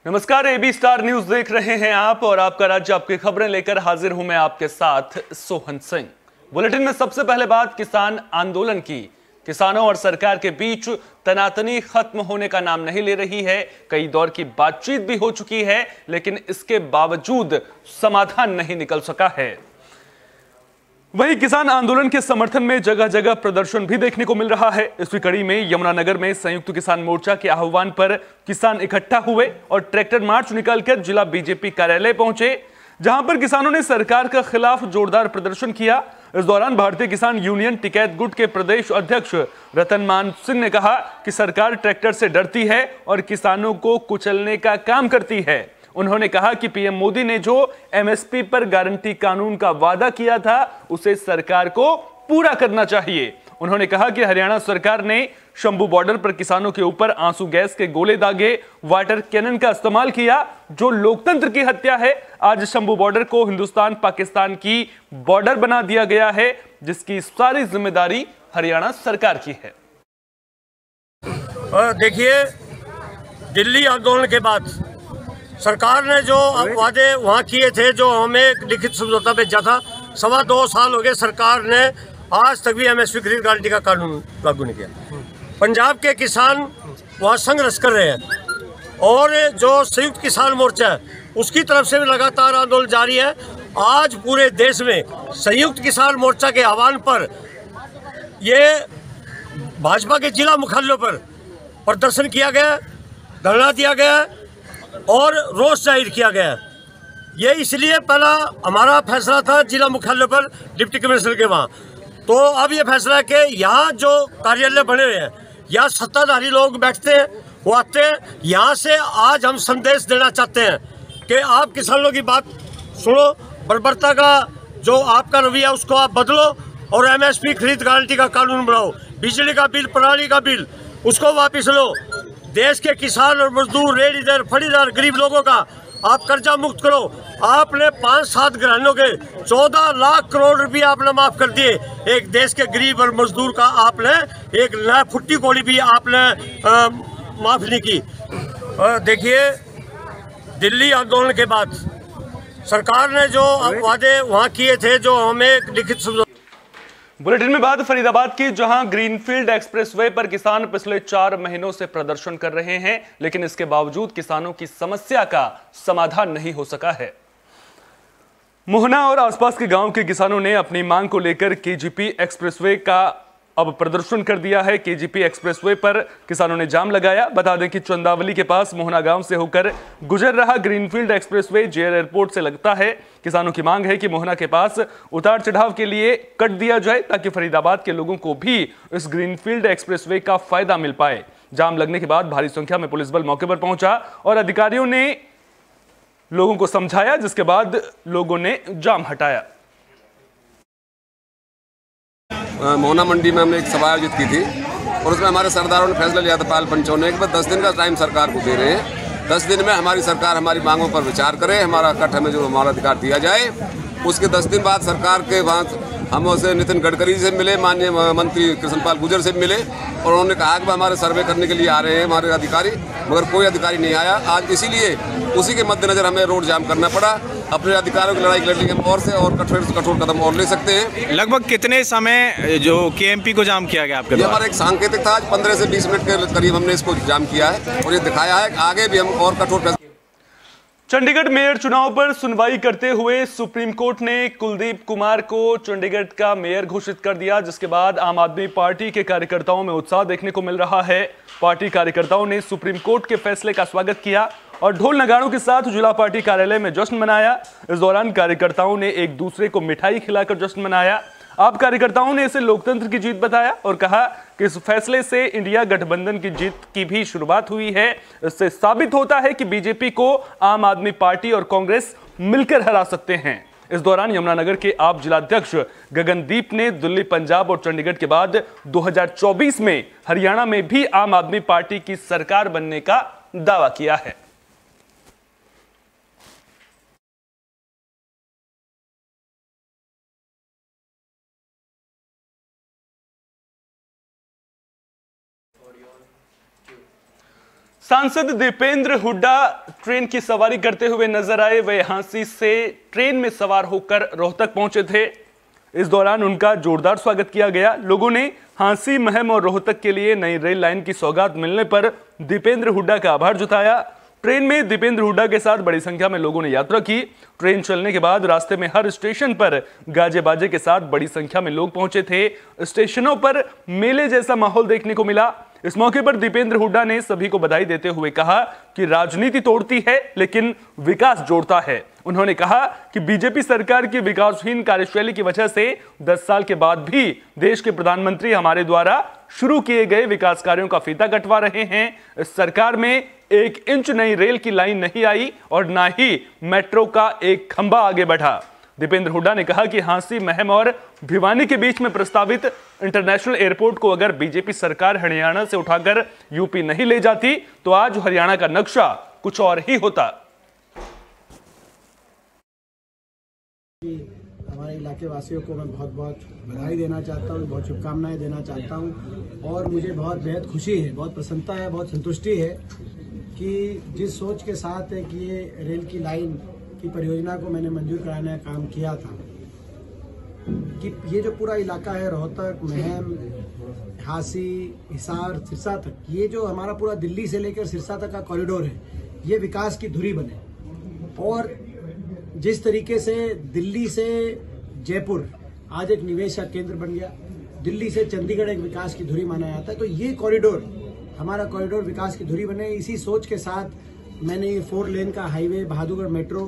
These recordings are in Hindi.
नमस्कार, एबी स्टार न्यूज देख रहे हैं आप और आपका राज्य आपकी खबरें लेकर हाजिर हूं मैं आपके साथ सोहन सिंह। बुलेटिन में सबसे पहले बात किसान आंदोलन की। किसानों और सरकार के बीच तनातनी खत्म होने का नाम नहीं ले रही है। कई दौर की बातचीत भी हो चुकी है, लेकिन इसके बावजूद समाधान नहीं निकल सका है। वहीं किसान आंदोलन के समर्थन में जगह जगह प्रदर्शन भी देखने को मिल रहा है। इसी कड़ी में यमुनानगर में संयुक्त किसान मोर्चा के आह्वान पर किसान इकट्ठा हुए और ट्रैक्टर मार्च निकालकर जिला बीजेपी कार्यालय पहुंचे, जहां पर किसानों ने सरकार के खिलाफ जोरदार प्रदर्शन किया। इस दौरान भारतीय किसान यूनियन टिकैत गुट के प्रदेश अध्यक्ष रतनमान सिंह ने कहा कि सरकार ट्रैक्टर से डरती है और किसानों को कुचलने का काम करती है। उन्होंने कहा कि पीएम मोदी ने जो एमएसपी पर गारंटी कानून का वादा किया था, उसे सरकार को पूरा करना चाहिए। उन्होंने कहा कि हरियाणा सरकार ने शंभू बॉर्डर पर किसानों के ऊपर आंसू गैस के गोले दागे, वाटर कैनन का इस्तेमाल किया, जो लोकतंत्र की हत्या है। आज शंभू बॉर्डर को हिंदुस्तान पाकिस्तान की बॉर्डर बना दिया गया है, जिसकी सारी जिम्मेदारी हरियाणा सरकार की है। देखिए, दिल्ली आंदोलन के बाद सरकार ने जो वादे वहाँ किए थे, जो हमें लिखित समझौता भेजा था, 2.25 साल हो गए सरकार ने आज तक भी एमएसपी खरीद गारंटी का कानून लागू नहीं किया। पंजाब के किसान वहाँ संघर्ष कर रहे हैं और जो संयुक्त किसान मोर्चा है उसकी तरफ से भी लगातार आंदोलन जारी है। आज पूरे देश में संयुक्त किसान मोर्चा के आह्वान पर ये भाजपा के जिला मुख्यालयों पर प्रदर्शन किया गया, धरना दिया गया और रोष जाहिर किया गया। ये इसलिए पहला हमारा फैसला था जिला मुख्यालय पर डिप्टी कमिश्नर के वहाँ, तो अब ये फैसला है कि यहाँ जो कार्यालय बने हुए हैं, यहाँ सत्ताधारी लोग बैठते हैं, वो आते हैं। यहाँ से आज हम संदेश देना चाहते हैं कि आप किसानों की बात सुनो, बर्बरता का जो आपका रवैया उसको आप बदलो और एमएसपी खरीद गारंटी का कानून बनाओ। बिजली का बिल, प्रणाली का बिल, उसको वापिस लो। देश के किसान और मजदूर, रेडीदार, फड़ीदार, गरीब लोगों का आप कर्जा मुक्त करो। आपने 5-7 घरानों के 14 लाख करोड़ रुपए आपने माफ कर दिए। एक देश के गरीब और मजदूर का आपने एक नया फुट्टी कौड़ी भी आपने माफ नहीं की। देखिए, दिल्ली आंदोलन के बाद सरकार ने जो वादे वहाँ किए थे, जो हमें लिखित समझौता। बुलेटिन में बात फरीदाबाद की, जहां ग्रीनफील्ड एक्सप्रेसवे पर किसान पिछले 4 महीनों से प्रदर्शन कर रहे हैं, लेकिन इसके बावजूद किसानों की समस्या का समाधान नहीं हो सका है। मोहना और आसपास के गांव के किसानों ने अपनी मांग को लेकर केजीपी एक्सप्रेसवे का अब प्रदर्शन कर दिया है। केजीपी एक्सप्रेसवे पर किसानों ने जाम लगाया। बता दें कि चंदावली के पास मोहना गांव से होकर गुजर रहा ग्रीनफील्ड एक्सप्रेसवे जेर एयरपोर्ट से लगता है। किसानों की मांग है कि मोहना के पास उतार चढ़ाव के लिए कट दिया जाए, ताकि फरीदाबाद के लोगों को भी इस ग्रीनफील्ड एक्सप्रेसवे का फायदा मिल पाए। जाम लगने के बाद भारी संख्या में पुलिस बल मौके पर पहुंचा और अधिकारियों ने लोगों को समझाया, जिसके बाद लोगों ने जाम हटाया। मोहना मंडी में हमने एक सभा आयोजित की थी और उसमें हमारे सरदारों ने फैसला लिया था, पाल पंचों ने, कि 10 दिन का टाइम सरकार को दे रहे हैं। 10 दिन में हमारी सरकार हमारी मांगों पर विचार करे, हमारा कट हमें जो हमारा अधिकार दिया जाए। उसके 10 दिन बाद सरकार के वहाँ हम उसे नितिन गडकरी से मिले, माननीय मंत्री कृष्णपाल गुर्जर से मिले और उन्होंने कहा कि हमारे सर्वे करने के लिए आ रहे हैं हमारे अधिकारी, मगर कोई अधिकारी नहीं आया। आज इसीलिए उसी के मद्देनजर हमें रोड जाम करना पड़ा। अपने अधिकारों की लड़ाई लड़ने के और से और कठोर से कठोर कदम और ले सकते हैं। लगभग कितने समय जो केएमपी को जाम किया गया आपके द्वारा? हमारा एक सांकेतिक था, आज 15 से 20 मिनट के करीब हमने इसको जाम किया है और ये दिखाया है कि आगे भी हम और कठोर। चंडीगढ़ मेयर चुनाव पर सुनवाई करते हुए सुप्रीम कोर्ट ने कुलदीप कुमार को चंडीगढ़ का मेयर घोषित कर दिया, जिसके बाद आम आदमी पार्टी के कार्यकर्ताओं में उत्साह देखने को मिल रहा है। पार्टी कार्यकर्ताओं ने सुप्रीम कोर्ट के फैसले का स्वागत किया और ढोल नगाड़ों के साथ जिला पार्टी कार्यालय में जश्न मनाया। इस दौरान कार्यकर्ताओं ने एक दूसरे को मिठाई खिलाकर जश्न मनाया। आप कार्यकर्ताओं ने इसे लोकतंत्र की जीत बताया और कहा कि इस फैसले से इंडिया गठबंधन की जीत की भी शुरुआत हुई है। इससे साबित होता है कि बीजेपी को आम आदमी पार्टी और कांग्रेस मिलकर हरा सकते हैं। इस दौरान यमुनानगर के आप जिलाध्यक्ष गगनदीप ने दिल्ली, पंजाब और चंडीगढ़ के बाद 2024 में हरियाणा में भी आम आदमी पार्टी की सरकार बनने का दावा किया है। सांसद दीपेंद्र हुड्डा ट्रेन की सवारी करते हुए नजर आए। वे हांसी से ट्रेन में सवार होकर रोहतक पहुंचे थे। इस दौरान उनका जोरदार स्वागत किया गया। लोगों ने हांसी, महम और रोहतक के लिए नई रेल लाइन की सौगात मिलने पर दीपेंद्र हुड्डा का आभार जताया। ट्रेन में दीपेंद्र हुड्डा के साथ बड़ी संख्या में लोगों ने यात्रा की। ट्रेन चलने के बाद रास्ते में हर स्टेशन पर गाजे बाजे के साथ बड़ी संख्या में लोग पहुंचे थे। स्टेशनों पर मेले जैसा माहौल देखने को मिला। इस मौके पर दीपेंद्र हुड्डा ने सभी को बधाई देते हुए कहा कि राजनीति तोड़ती है लेकिन विकास जोड़ता है। उन्होंने कहा कि बीजेपी सरकार की विकासहीन कार्यशैली की वजह से 10 साल के बाद भी देश के प्रधानमंत्री हमारे द्वारा शुरू किए गए विकास कार्यों का फीता कटवा रहे हैं। इस सरकार में 1 इंच नई रेल की लाइन नहीं आई और ना ही मेट्रो का एक खंभा आगे बढ़ा। दीपेंद्र हुड्डा ने कहा कि हांसी, महम और भिवानी के बीच में प्रस्तावित इंटरनेशनल एयरपोर्ट को अगर बीजेपी सरकार हरियाणा से उठाकर यूपी नहीं ले जाती तो आज हरियाणा का नक्शा कुछ और ही होता। हमारे इलाके वासियों को मैं बहुत बहुत बधाई देना चाहता हूँ, बहुत शुभकामनाएं देना चाहता हूँ और मुझे बहुत बेहद खुशी है, बहुत प्रसन्नता है, बहुत संतुष्टि है कि जिस सोच के साथ है कि ये रेल की लाइन की परियोजना को मैंने मंजूर कराने का काम किया था कि ये जो पूरा इलाका है रोहतक, महम, हांसी, हिसार, सिरसा तक, ये जो हमारा पूरा दिल्ली से लेकर सिरसा तक का कॉरिडोर है, ये विकास की धुरी बने। और जिस तरीके से दिल्ली से जयपुर आज एक निवेश का केंद्र बन गया, दिल्ली से चंडीगढ़ एक विकास की धुरी माना जाता है, तो ये कॉरिडोर, हमारा कॉरिडोर विकास की धुरी बने। इसी सोच के साथ मैंने ये 4 लेन का हाईवे, बहादुरगढ़ मेट्रो,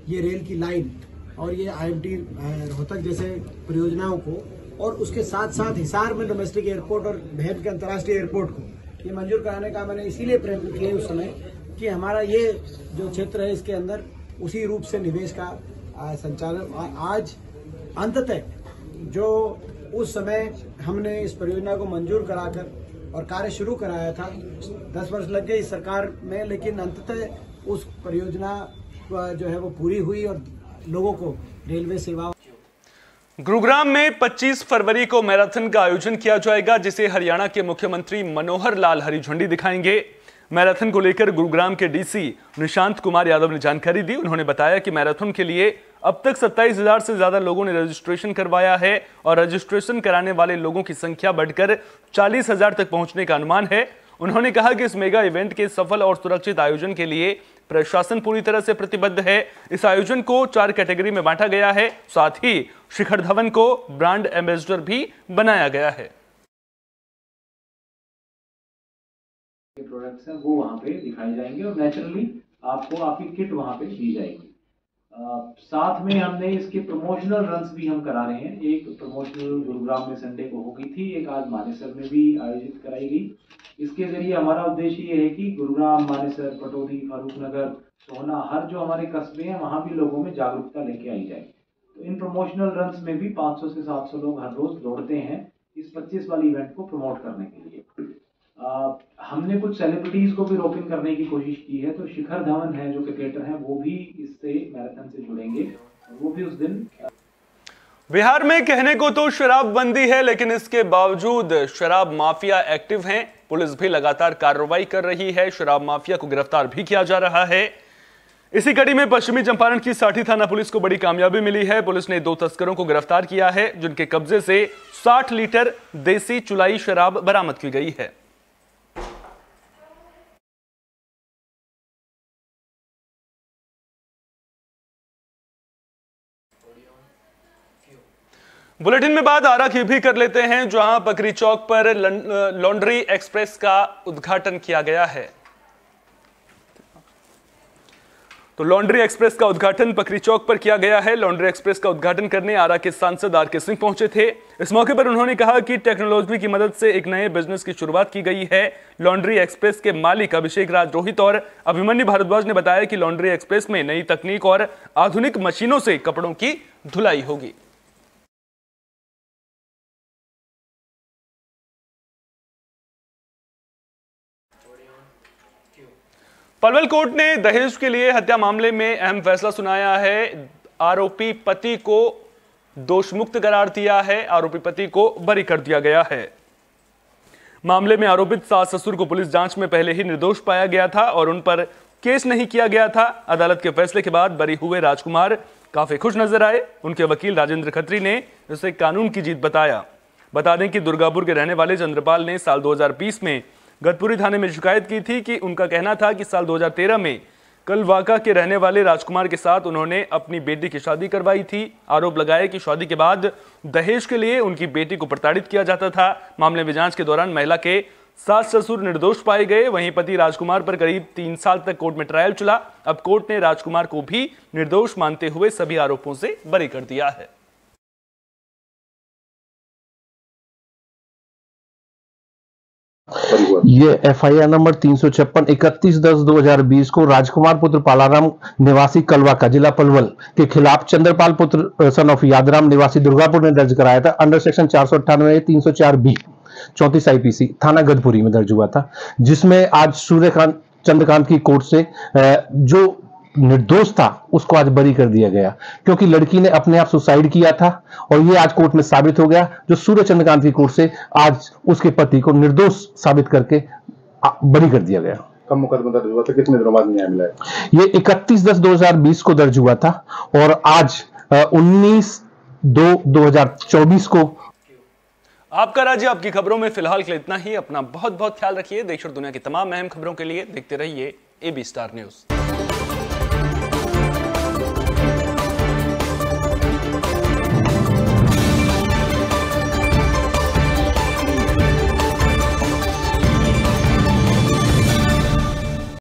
ये रेल की लाइन और ये IMT रोहतक जैसे परियोजनाओं को और उसके साथ साथ हिसार में डोमेस्टिक एयरपोर्ट और महम के अंतर्राष्ट्रीय एयरपोर्ट को ये मंजूर कराने का मैंने इसीलिए प्रयत्न किए उस समय कि हमारा ये जो क्षेत्र है इसके अंदर उसी रूप से निवेश का संचालन आज अंततः जो उस समय हमने इस परियोजना को मंजूर कराकर और कार्य शुरू कराया था, 10 वर्ष लग गए इस सरकार में, लेकिन अंततः उस परियोजना जो है वो पूरी हुई और लोगों को रेलवे सेवा। गुरुग्राम में 25 फरवरी को मैराथन का आयोजन किया जाएगा, जिसे हरियाणा के मुख्यमंत्री मनोहर लाल हरी झंडी दिखाएंगे। मैराथन को लेकर गुरुग्राम के DC निशांत कुमार यादव ने जानकारी दी। उन्होंने बताया कि मैराथन के लिए अब तक 27,000 से ज्यादा लोगों ने रजिस्ट्रेशन करवाया है और रजिस्ट्रेशन कराने वाले लोगों की संख्या बढ़कर 40,000 तक पहुंचने का अनुमान है। उन्होंने कहा कि इस मेगा इवेंट के सफल और सुरक्षित आयोजन के लिए प्रशासन पूरी तरह से प्रतिबद्ध है। इस आयोजन को 4 कैटेगरी में बांटा गया है। साथ ही शिखर धवन को ब्रांड एम्बेसडर भी बनाया गया है। प्रोडक्ट्स हैं वो वहाँ पे दिखाई जाएंगे और नेचुरली आपको आपकी किट वहाँ पे दी जाएगी। साथ में हमने इसके प्रमोशनल रन्स भी हम करा रहे हैं। एक प्रमोशनल गुरुग्राम में संडे को हो गई थी, एक आज मानेसर में भी आयोजित कराई गई। इसके जरिए हमारा उद्देश्य ये है कि गुरुग्राम, मानेसर, पटौदी, फारूकनगर, सोहना, हर जो हमारे कस्बे हैं वहाँ भी लोगों में जागरूकता लेके आई जाए। तो इन प्रमोशनल रन्स में भी 500 से 700 लोग हर रोज दौड़ते हैं इस 25 वाली इवेंट को प्रमोट करने के लिए। हमने कुछ सेलिब्रिटीज को भी रोक इन करने की कोशिश की है। तो शिखर धवन है जो क्रिकेटर हैं, वो भी इससे मैराथन से जुड़ेंगे, वो भी उस दिन। बिहार में कहने को तो शराबबंदी है, लेकिन इसके बावजूद शराब माफिया एक्टिव हैं। पुलिस भी लगातार कार्रवाई कर रही है, शराब माफिया को गिरफ्तार भी किया जा रहा है। इसी कड़ी में पश्चिमी चंपारण की साठी थाना पुलिस को बड़ी कामयाबी मिली है। पुलिस ने 2 तस्करों को गिरफ्तार किया है, जिनके कब्जे से 60 लीटर देसी चुलाई शराब बरामद की गई है। बुलेटिन में बात आरा की भी कर लेते हैं, जहां पकरी चौक पर लॉन्ड्री एक्सप्रेस का उद्घाटन किया गया है। तो लॉन्ड्री एक्सप्रेस का उद्घाटन पकरी चौक पर किया गया है। लॉन्ड्री एक्सप्रेस का उद्घाटन करने आरा के सांसद RK सिंह पहुंचे थे। इस मौके पर उन्होंने कहा कि टेक्नोलॉजी की मदद से एक नए बिजनेस की शुरुआत की गई है। लॉन्ड्री एक्सप्रेस के मालिक अभिषेक राज रोहित और अभिमन्यु भारद्वाज ने बताया कि लॉन्ड्री एक्सप्रेस में नई तकनीक और आधुनिक मशीनों से कपड़ों की धुलाई होगी। पलवल कोर्ट ने दहेज के लिए हत्या मामले में अहम फैसला सुनाया है। आरोपी पति को दोषमुक्त करार दिया है। आरोपी पति को बरी कर दिया गया है। मामले में आरोपित सास ससुर को पुलिस जांच में पहले ही निर्दोष पाया गया था और उन पर केस नहीं किया गया था। अदालत के फैसले के बाद बरी हुए राजकुमार काफी खुश नजर आए। उनके वकील राजेंद्र खत्री ने इसे कानून की जीत बताया। बता दें कि दुर्गापुर के रहने वाले चंद्रपाल ने साल 2020 में गतपुरी थाने में शिकायत की थी कि उनका कहना था कि साल 2013 में कलवाका के रहने वाले राजकुमार के साथ उन्होंने अपनी बेटी की शादी करवाई थी। आरोप लगाया कि शादी के बाद दहेज के लिए उनकी बेटी को प्रताड़ित किया जाता था। मामले में जांच के दौरान महिला के सास ससुर निर्दोष पाए गए। वहीं पति राजकुमार पर करीब 3 साल तक कोर्ट में ट्रायल चला। अब कोर्ट ने राजकुमार को भी निर्दोष मानते हुए सभी आरोपों से बरी कर दिया है। ये FIR नंबर 356 31/10/2020 को राजकुमार पुत्र पालाराम निवासी कलवाका जिला पलवल के खिलाफ चंद्रपाल पुत्र सन ऑफ यादराम निवासी दुर्गापुर ने दर्ज कराया था। अंडर सेक्शन 498 304B 34 IPC थाना गदपुरी में दर्ज हुआ था, जिसमें आज सूर्यकांत चंद्रकांत की कोर्ट से जो निर्दोष था उसको आज बरी कर दिया गया, क्योंकि लड़की ने अपने आप सुसाइड किया था और ये आज कोर्ट में साबित हो गया। जो सूर्य चंद्रकांत की कोर्ट से आज उसके पति को निर्दोष साबित करके बरी कर दिया गया। कब मुकदमा दर्ज हुआ था, कितने दिनों बाद न्याय मिला? ये 31/10/2020 को दर्ज हुआ था और आज 19/2/2024 को। आपका राज्य आपकी खबरों में फिलहाल के लिए इतना ही। अपना बहुत बहुत ख्याल रखिए। देश और दुनिया की तमाम अहम खबरों के लिए देखते रहिए AB स्टार न्यूज।